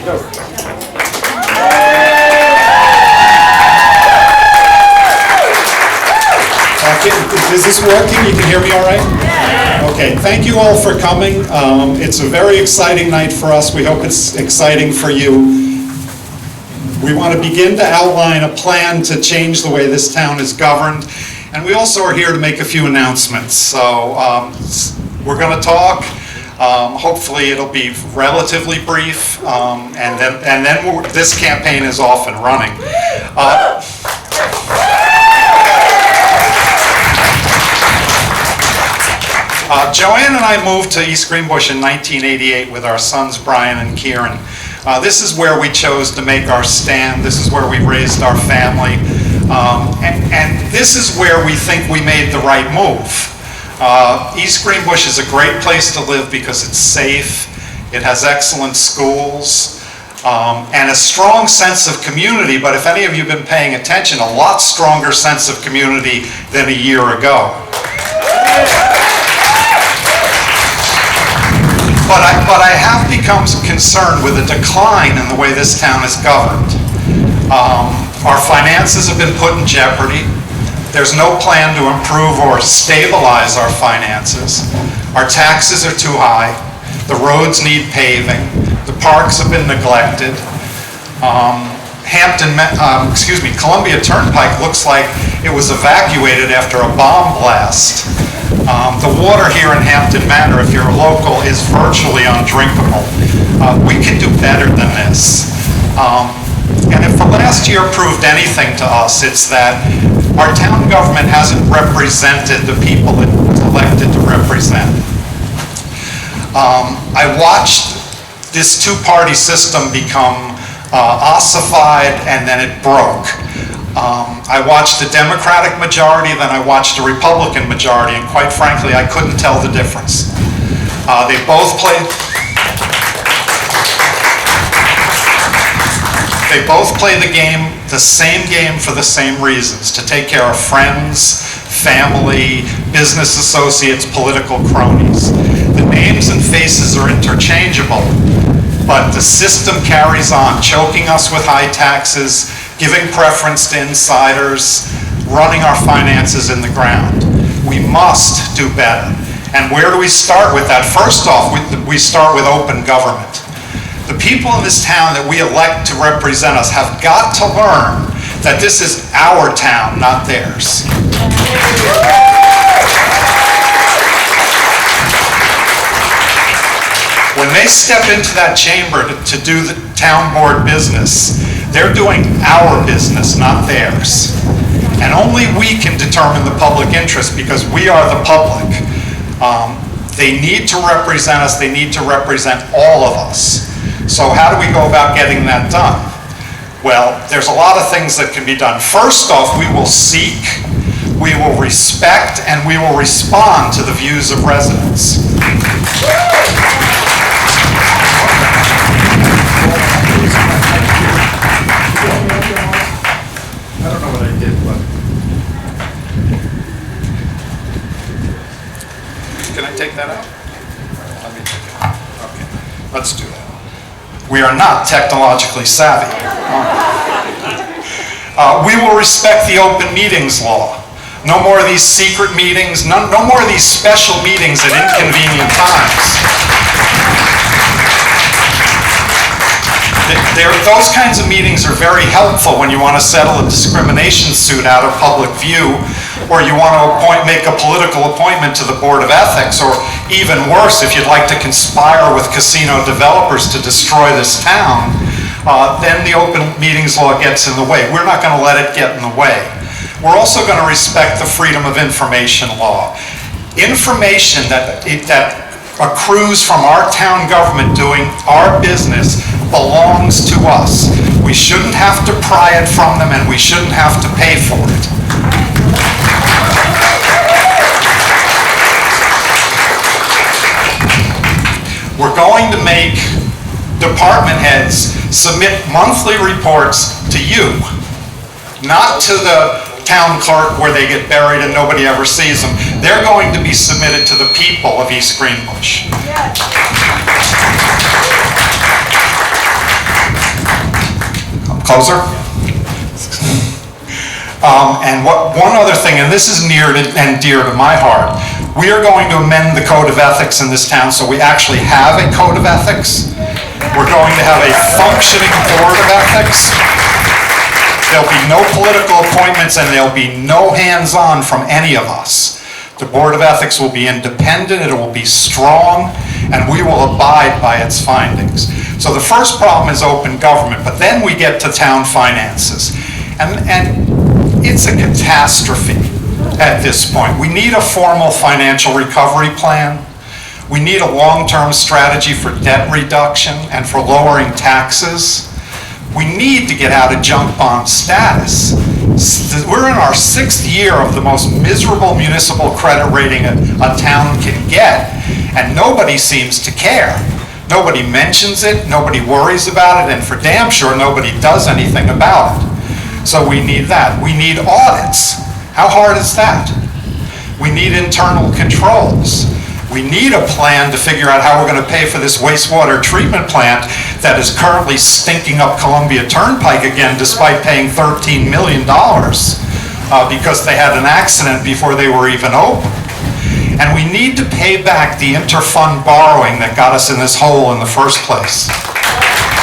Is this working? You can hear me all right? Okay, thank you all for coming. It's a very exciting night for us. We hope it's exciting for you. We want to begin to outline a plan to change the way this town is governed. And we also are here to make a few announcements. So we're going to talk. Hopefully it'll be relatively brief. And then this campaign is off and running. Joanne and I moved to East Greenbush in 1988 with our sons Brian and Kieran. This is where we chose to make our stand. This is where we raised our family. And this is where we think we made the right move. East Greenbush is a great place to live because it's safe, it has excellent schools, and a strong sense of community, but if any of you have been paying attention, a lot stronger sense of community than a year ago. But I have become concerned with a decline in the way this town is governed. Our finances have been put in jeopardy. There's no plan to improve or stabilize our finances. Our taxes are too high. The roads need paving. The parks have been neglected. Columbia Turnpike looks like it was evacuated after a bomb blast. The water here in Hampton Manor, if you're a local, is virtually undrinkable. We can do better than this. And if the last year proved anything to us, it's that our town government hasn't represented the people it was elected to represent. I watched this two-party system become ossified, and then it broke. I watched a Democratic majority, then I watched a Republican majority, and quite frankly, I couldn't tell the difference. They both play the game, the same game for the same reasons, to take care of friends, family, business associates, political cronies. The names and faces are interchangeable, but the system carries on, choking us with high taxes, giving preference to insiders, running our finances in the ground. We must do better. And where do we start with that? First off, we start with open government. The people in this town that we elect to represent us have got to learn that this is our town, not theirs. When they step into that chamber to do the town board business, they're doing our business, not theirs. And only we can determine the public interest because we are the public. They need to represent us. They need to represent all of us. So how do we go about getting that done? Well, there's a lot of things that can be done. First off, we will seek, we will respect, and we will respond to the views of residents. I don't know what I did, but can I take that out? Let me take it out. Okay, let's do that. We are not technologically savvy. We will respect the open meetings law. No more of these secret meetings, no more of these special meetings at inconvenient times. Those kinds of meetings are very helpful when you want to settle a discrimination suit out of public view, or you want to make a political appointment to the Board of Ethics, or even worse, if you'd like to conspire with casino developers to destroy this town, then the open meetings law gets in the way. We're not going to let it get in the way. We're also going to respect the Freedom of Information law. Information that accrues from our town government doing our business belongs to us. We shouldn't have to pry it from them, and we shouldn't have to pay for it. We're going to make department heads submit monthly reports to you, not to the town clerk where they get buried and nobody ever sees them. They're going to be submitted to the people of East Greenbush. Yes. Closer? And one other thing, and this is near and dear to my heart, we are going to amend the code of ethics in this town so we actually have a code of ethics. We're going to have a functioning board of ethics. There'll be no political appointments and there'll be no hands-on from any of us. The Board of Ethics will be independent, it will be strong, and we will abide by its findings. So the first problem is open government, but then we get to town finances. And it's a catastrophe at this point. We need a formal financial recovery plan. We need a long-term strategy for debt reduction and for lowering taxes. We need to get out of junk bond status. We're in our 6th year of the most miserable municipal credit rating a town can get, and nobody seems to care. Nobody mentions it, nobody worries about it, and for damn sure nobody does anything about it. So we need that. We need audits. How hard is that? We need internal controls. We need a plan to figure out how we're going to pay for this wastewater treatment plant that is currently stinking up Columbia Turnpike again despite paying $13 million because they had an accident before they were even open. And we need to pay back the inter-fund borrowing that got us in this hole in the first place.